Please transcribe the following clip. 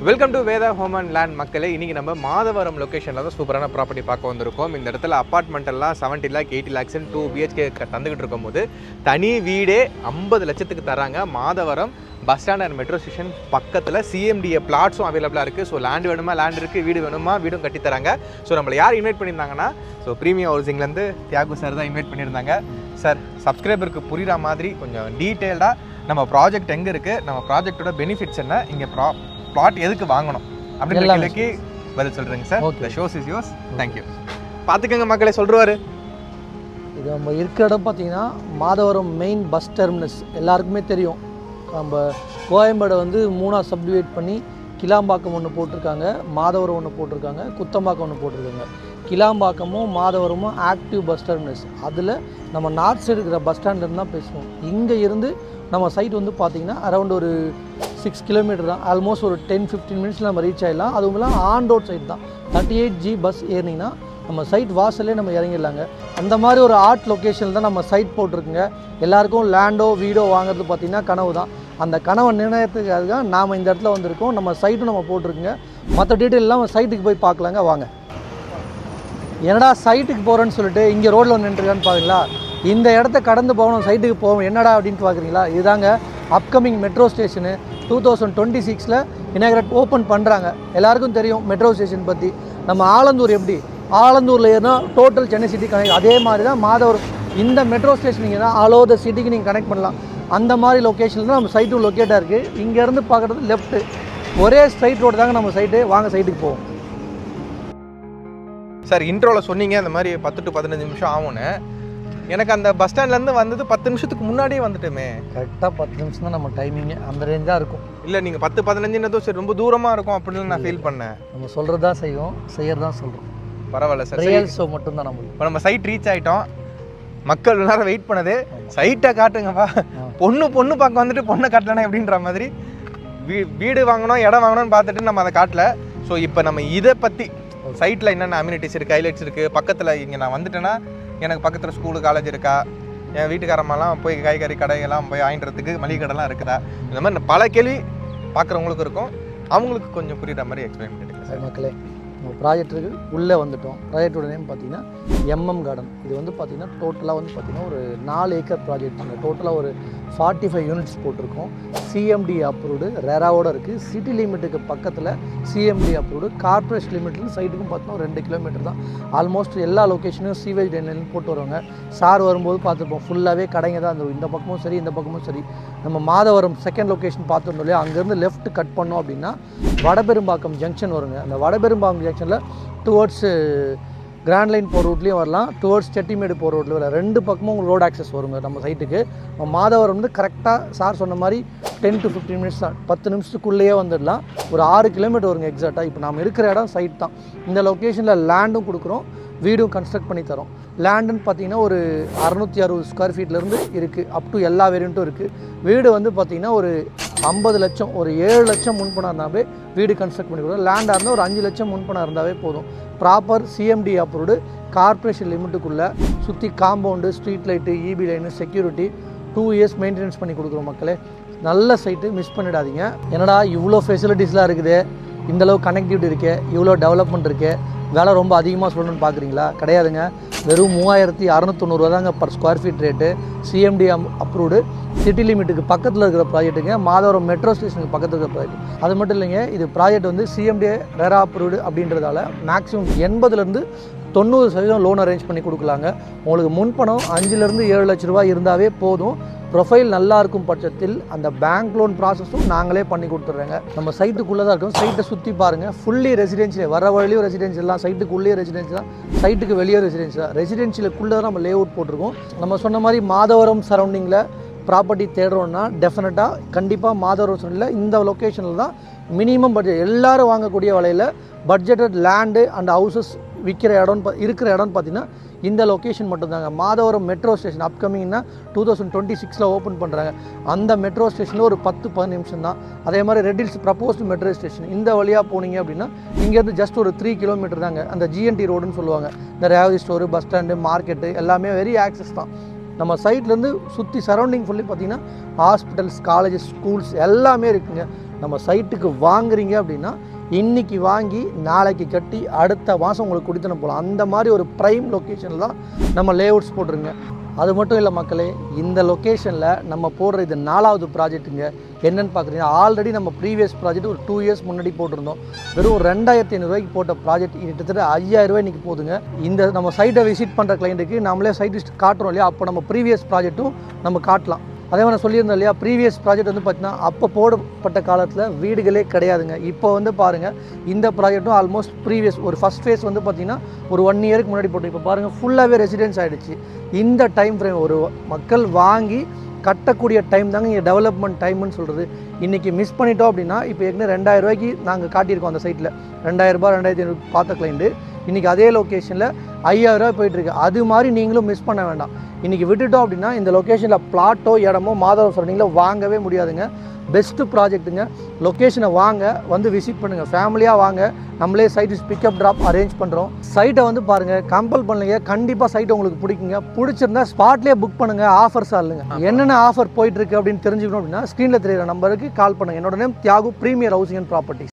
Welcome to Veda home and land மக்களே. இன்றைக்கி நம்ம மாதவரம் லொக்கேஷனில் தான் சூப்பரான ப்ராப்பர்ட்டி பார்க்க வந்திருக்கோம். இந்த இடத்துல அப்பார்ட்மெண்ட் எல்லாம் 70 lakh 80 lakhs 2 BHK தந்துக்கிட்டு இருக்கும்போது தனி வீடே 50 லட்சத்துக்கு தராங்க. Madhavaram bus stand and metro station பக்கத்தில் CMDA பிளாட்ஸும் அவைலபிளாக இருக்குது. ஸோ லேண்ட் வேணுமா லேண்ட் இருக்குது, வீடு வேணுமா வீடும் கட்டித்தராங்க. ஸோ நம்மளை யார் இன்வைட் பண்ணியிருந்தாங்கன்னா ப்ரீமியம் ஹவுசிங்லேருந்து தியாகு சார் தான் இன்வைட் பண்ணியிருந்தாங்க. சார், சப்ஸ்கிரைபருக்கு புரிகிற மாதிரி கொஞ்சம் டீட்டெயில்டாக நம்ம ப்ராஜெக்ட் எங்கே இருக்குது, நம்ம ப்ராஜெக்டோட பெனிஃபிட்ஸ் என்ன, இங்கே பிளாட் எதுக்கு வாங்கணும் அப்படின்ற கேள்விக்கு பதில் சொல்கிறேங்க sir. The shows is yours. Thank you. பார்த்துக்கங்க மக்களே, சொல்கிறாரு. இது நம்ம இருக்கிற இடம் பார்த்தீங்கன்னா மாதவரம் மெயின் பஸ் டெர்மினஸ். எல்லாருக்குமே தெரியும். நம்ம கோயம்பேடை வந்து 3ஆக சப்டிவைட் பண்ணி கிளாம்பாக்கம் ஒன்று போட்டிருக்காங்க, மாதவரம் ஒன்று போட்டிருக்காங்க, குத்தம்பாக்கம் ஒன்று போட்டிருக்காங்க. கிளாம்பாக்கமும் மாதவரமும் ஆக்டிவ் பஸ் டெர்மினஸ். அதில் நம்ம நார்த் சைடு இருக்கிற பஸ் ஸ்டாண்ட்லேருந்து தான் பேசுவோம். இங்கே இருந்து நம்ம சைட் வந்து பார்த்திங்கன்னா அரௌண்ட் ஒரு 6 கிலோமீட்டர் தான். ஆல்மோஸ்ட் ஒரு 10-15 மினிட்ஸில் நம்ம ரீச் ஆகிடலாம். அதுவும் இல்லாமல் ஆன் ரோட் சைட் தான். 38G பஸ் ஏறினீங்கன்னா நம்ம சைட் வாசல்லே நம்ம இறங்கிடலாங்க. அந்த மாதிரி ஒரு ஆர்ட் லொக்கேஷனில் தான் நம்ம சைட் போட்டிருக்குங்க. எல்லாருக்கும் லேண்டோ வீடோ வாங்குறது பார்த்திங்கன்னா கனவு தான். அந்த கனவை நிர்ணயத்துக்காக தான் நாம் இந்த இடத்துல வந்திருக்கோம். நம்ம சைட்டும் நம்ம போட்டிருக்குங்க. மற்ற டீட்டெயிலெலாம் நம்ம சைட்டுக்கு போய் பார்க்கலாங்க, வாங்க. என்னடா சைட்டுக்கு போகிறேன்னு சொல்லிட்டு இங்கே ரோட்டில் வந்து நின்றுருக்கான்னு பார்க்குறீங்களா? இந்த இடத்த கடந்து போகணும், சைட்டுக்கு போகணும், என்னடா அப்படின்ட்டு பார்க்குறீங்களா? இதுதாங்க upcoming metro station 2026 inaugurate open பண்ணுறாங்க. எல்லாருக்கும் தெரியும் மெட்ரோ ஸ்டேஷன் பற்றி. நம்ம ஆலந்தூர் எப்படி ஆலந்தூரில் ஏறினா டோட்டல் சென்னை சிட்டி கனெக்ட், அதே மாதிரி தான் மாதவரம் இந்த மெட்ரோ ஸ்டேஷன் இங்கே தான் ஆல் ஓவர் த சிட்டிக்கு நீங்கள் கனெக்ட் பண்ணலாம். அந்த மாதிரி லொக்கேஷனில் தான் நம்ம சைட்டும் லொக்கேட்டாக இருக்குது. இங்கேருந்து பார்க்குறது லெஃப்ட்டு, ஒரே ஸ்ட்ரைட் ரோடு தாங்க நம்ம சைட்டு. வாங்க சைட்டுக்கு போவோம். சார், இன்ட்ரோவில் சொன்னீங்க இந்த மாதிரி 10 to 15 நிமிஷம் ஆகும்னு. எனக்கு அந்த பஸ் ஸ்டாண்ட்லேருந்து வந்தது 10 நிமிஷத்துக்கு முன்னாடியே வந்துட்டுமே. கரெக்டாக 10 நிமிஷம் தான் நம்ம டைமிங்கு, அந்த ரேஞ்சாக இருக்கும். இல்லை, நீங்கள் 10-15 சரி ரொம்ப தூரமாக இருக்கும் அப்படின்னு நான் ஃபீல் பண்ணேன். நம்ம சொல்கிறது தான் செய்வோம், செய்கிறது தான் சொல்கிறோம். பரவாயில்ல சார், ரியல் ஷோ மட்டும்தான் நம்ம. இப்போ நம்ம சைட் ரீச் ஆகிட்டோம். மக்கள் நேரம் வெயிட் பண்ணது சைட்டை காட்டுங்கப்பா, பொண்ணு பார்க்க வந்துட்டு பொண்ணை காட்டலனா எப்படின்ற மாதிரி வீடு வாங்கணும் இடம் வாங்கணும்னு பார்த்துட்டு நம்ம அதை காட்டல. ஸோ இப்போ நம்ம இதை பற்றி சைட்டில் என்னென்ன அம்யூனிட்டிஸ் இருக்குது, ஹைலைட்ஸ் இருக்குது, பக்கத்தில் இங்கே நான் வந்துட்டேன்னா எனக்கு பக்கத்தில் ஸ்கூலு காலேஜ் இருக்கா, என் வீட்டுக்காரம்மாலாம் போய் காய்கறி கடையெல்லாம் போய் வாங்கின்றதுக்கு மளிகை கடைலாம் இருக்குதா, இந்த மாதிரி பல கேள்வி பார்க்குறவங்களுக்கு இருக்கும். அவங்களுக்கு கொஞ்சம் புரியுற மாதிரி எக்ஸ்பிளைன் பண்ணிடுங்க சார். மக்களே, நம்ம ப்ராஜெக்ட்டுக்கு உள்ளே வந்துட்டோம். ப்ராஜெக்டோட நேம் பார்த்தீங்கன்னா MM கார்டன். இது வந்து பார்த்திங்கன்னா டோட்டலாக வந்து பார்த்திங்கன்னா ஒரு 4 ஏக்கர் ப்ராஜெக்ட். அங்கே டோட்டலாக ஒரு 45 யூனிட்ஸ் போட்டிருக்கோம். CMD அப்ரூவ்டு ரெராவோடு இருக்குது. சிட்டி லிமிட்டுக்கு பக்கத்தில் CMD அப்ரூவ்டு. கார்பரேஷன் லிமிட்லேருந்து சைட்டுக்கும் பார்த்தோன்னா ஒரு 2 கிலோமீட்டர் தான். ஆல்மோஸ்ட் எல்லா லொக்கேஷனையும் சீவேஜ் ட்ரைனேஜ் போட்டு வருவாங்க. சார் வரும்போது பார்த்துருப்போம், ஃபுல்லாகவே கடைங்க தான் இருந்தது. இந்த பக்கமும் சரி இந்த பக்கமும் சரி. நம்ம மாதவரம் செகண்ட் லொக்கேஷன் பார்த்துருந்தோம் இல்லையா, அங்கேருந்து லெஃப்ட் கட் பண்ணோம் அப்படின்னா வடபெரும்பாக்கம் ஜங்ஷன் வருங்க. அந்த வடபெரும்பாக்கம் ஜங்ஷனில் டுவர்ட்ஸ் கிராண்ட் லைன் போகிற ரூட்லேயும் வரலாம், டுவர்ட்ஸ் செட்டிமேடு போகிற ரூட்லேயும் வரலாம். 2 பக்கமும் உங்களுக்கு ரோட் ஆக்சஸ் வருங்க நம்ம சைட்டுக்கு. நம்ம மாதவரம் வந்து கரெக்டாக சார் சொன்ன மாதிரி 10 to 15 மினிட்ஸ் தான், 10 நிமிஷத்துக்குள்ளேயே வந்துடலாம். ஒரு 6 கிலோமீட்டர் வருங்க எக்ஸாக்டாக. இப்போ நம்ம இருக்கிற இடம் சைட் தான். இந்த லொக்கேஷனில் லேண்டும் கொடுக்குறோம், வீடும் கன்ஸ்ட்ரக்ட் பண்ணி தரோம். லேண்டுன்னு பார்த்தீங்கன்னா ஒரு 660 ஸ்கொயர் ஃபீட்லேருந்து இருக்குது, அப் டு எல்லா வேரியண்ட்டும் இருக்குது. வீடு வந்து பார்த்திங்கன்னா ஒரு 50 லட்சம், ஒரு 7 லட்சம் முன்பணம் இருந்தாவே வீடு கன்ஸ்ட்ரக்ட் பண்ணி கொடுக்கும். லேண்டாக இருந்தால் ஒரு 5 லட்சம் முன்பணம் இருந்தாவே போதும். ப்ராப்பர் CMD அப்ரூவ்டு, கார்பரேஷன் லிமிட்டுக்குள்ளே சுற்றி compound, street light, EB line, security 2 years maintenance பண்ணி கொடுக்குறோம் மக்களே. நல்ல சைட்டு, மிஸ் பண்ணிடாதீங்க. என்னடா இவ்வளோ ஃபெசிலிட்டிஸ்லாம் இருக்குது, இந்தளவு கனெக்டிவிட்டி இருக்குது, இவ்வளோ டெவலப்மெண்ட் இருக்குது, வேலை ரொம்ப அதிகமாக சொல்லணும்னு பார்க்குறீங்களா? கிடையாதுங்க. வெறும் 3690 தாங்க per square feet rate. CMD approved, city லிமிட்டுக்கு பக்கத்தில் இருக்கிற ப்ராஜெக்ட்டுங்க. மாதவரம் மெட்ரோ ஸ்டேஷனுக்கு பக்கத்தில் இருக்கிற ப்ராஜெக்ட். அது மட்டும் இல்லைங்க, இது ப்ராஜெக்ட் வந்து CMD ரெரா அப்ரூவ்டு அப்படின்றதால மேக்ஸிமம் 80-90% லோன் அரேஞ்ச் பண்ணி கொடுக்கலாங்க. உங்களுக்கு முன்பணம் 5-7 லட்ச ரூபா இருந்தாவே போதும். ப்ரொஃபைல் நல்லா இருக்கும் பட்சத்தில் அந்த பேங்க் லோன் ப்ராசஸும் நாங்களே பண்ணி கொடுத்துட்றேங்க. நம்ம சைட்டுக்குள்ளே தான் இருக்கும். சைட்டை சுற்றி பாருங்கள், ஃபுல்லி ரெசிடென்ஷியல். வர வழியும் ரெசிடென்ஷியல் தான், சைட்டுக்குள்ளேயே ரெசிடென்ஷியல் தான், சைட்டுக்கு வெளியே ரெசிடென்ஷியல் தான். ரெசிடென்ஷியலுக்குள்ளே தான் நம்ம லே அவுட் போட்டிருக்கோம். நம்ம சொன்ன மாதிரி மாதவரம் சரௌண்டிங்கில் ப்ராப்பர்ட்டி தேடுறோன்னா டெஃபினட்டாக கண்டிப்பாக மாதவரம் சரௌண்டிங்கில் இந்த லொக்கேஷனில் தான் மினிமம் பட்ஜெட், எல்லோரும் வாங்கக்கூடிய விலையில் பட்ஜெட்டட் லேண்டு அண்ட் ஹவுசஸ் விற்கிற இருக்கிற இடம்னு பார்த்தீங்கன்னா இந்த லொக்கேஷன் மட்டும்தாங்க. மாதவரம் மெட்ரோ ஸ்டேஷன் அப்கமிங்னா 2026 ஓப்பன் பண்ணுறாங்க. அந்த மெட்ரோ ஸ்டேஷனில் ஒரு 10-15 நிமிஷம் தான். அதே மாதிரி red hills proposed metro station இந்த வழியாக போனீங்க அப்படின்னா இங்கேருந்து ஜஸ்ட் ஒரு 3 கிலோமீட்டர் தாங்க. அந்த GNT ரோடுன்னு சொல்லுவாங்க. இந்த Revathi store, bus stand, market எல்லாமே வெரி ஆக்சஸ் தான். நம்ம சைட்லேருந்து சுற்றி சரௌண்டிங் ஃபுல்லி பார்த்திங்கன்னா ஹாஸ்பிட்டல்ஸ், காலேஜஸ், ஸ்கூல்ஸ் எல்லாமே இருக்குங்க. நம்ம சைட்டுக்கு வாங்குறீங்க அப்படின்னா இன்றைக்கி வாங்கி நாளைக்கு கட்டி அடுத்த மாதம் உங்களுக்கு கொடுத்துன போகலாம். அந்த மாதிரி ஒரு ப்ரைம் லொக்கேஷனில் தான் நம்ம லேஅவுட்ஸ் போட்டுருங்க. அது மட்டும் இல்லை மக்களே, இந்த லொக்கேஷனில் நம்ம போடுற இது 4வது ப்ராஜெக்ட்டுங்க. என்னென்னு பார்க்குறீங்கன்னா, ஆல்ரெடி நம்ம ப்ரீவியஸ் ப்ராஜெக்ட் ஒரு 2 இயர்ஸ் முன்னாடி போட்டிருந்தோம். வெறும் 2500 ரூபாய்க்கு போட்ட ப்ராஜெக்ட் கிட்டத்தட்ட 5000 ரூபாய் இன்றைக்கி போதுங்க. இந்த நம்ம சைட்டை விசிட் பண்ணுற கிளைண்ட்டுக்கு நம்மளே சைட் லிஸ்ட் காட்டுறோம் இல்லையா, அப்போ நம்ம ப்ரீவியஸ் ப்ராஜெக்ட்டும் நம்ம காட்டலாம். அதே மாதிரி நான் சொல்லியிருந்தோம் இல்லையா, ப்ரீவியஸ் ப்ராஜெக்ட் வந்து பார்த்தீங்கன்னா அப்போ போடப்பட்ட காலத்தில் வீடுகளே கிடையாதுங்க. இப்போ வந்து பாருங்கள், இந்த ப்ராஜெக்ட்டும் ஆல்மோஸ்ட் ப்ரீவியஸ் ஒரு ஃபஸ்ட் ஃபேஸ் வந்து பார்த்திங்கன்னா ஒரு 1 இயருக்கு முன்னாடி போட்டு இப்போ பாருங்கள் ஃபுல்லாகவே ரெசிடென்ஸ் ஆகிடுச்சு. இந்த டைம் ஃப்ரேம் ஒரு மக்கள் வாங்கி கட்டக்கூடிய டைம் தாங்க இங்கே டெவலப்மெண்ட் டைம்னு சொல்கிறது. இன்றைக்கி மிஸ் பண்ணிட்டோம் அப்படின்னா, இப்போ ஏற்கனவே 2000 ரூபாய்க்கு நாங்கள் காட்டியிருக்கோம் அந்த சைட்டில் 2000 ரூபாய் 2500 பார்த்த கிளைண்ட்டு இன்றைக்கி அதே லொக்கேஷனில் 5000 ரூபாய் போயிட்டுருக்கு. அது மாதிரி நீங்களும் மிஸ் பண்ண வேண்டாம். இன்றைக்கி விட்டுட்டோம் அப்படின்னா இந்த லொக்கேஷனில் பிளாட்டோ இடமோ மாதவரம் சரௌண்டிங்கில் வாங்கவே முடியாதுங்க. பெஸ்ட்டு ப்ராஜெக்ட்டுங்க. லொக்கேஷனை வாங்க, வந்து விசிட் பண்ணுங்கள், ஃபேமிலியாக வாங்க, நம்மளே சைட்டு பிக்கப் ட்ராப் அரேஞ்ச் பண்ணுறோம். சைட்டை வந்து பாருங்கள், கம்பல் பண்ணுங்க, கண்டிப்பாக சைட்டை உங்களுக்கு பிடிக்குங்க. பிடிச்சிருந்தா ஸ்பாட்லேயே புக் பண்ணுங்கள், ஆஃபர்ஸாக இல்லைங்க. என்னென்ன ஆஃபர் போயிட்டுருக்கு அப்படின்னு தெரிஞ்சுக்கணும் அப்படின்னா ஸ்க்ரீனில் தெரியுற நம்பருக்கு கால் பண்ணுங்கள். என்னோட name Thiyagu, premier housing and properties.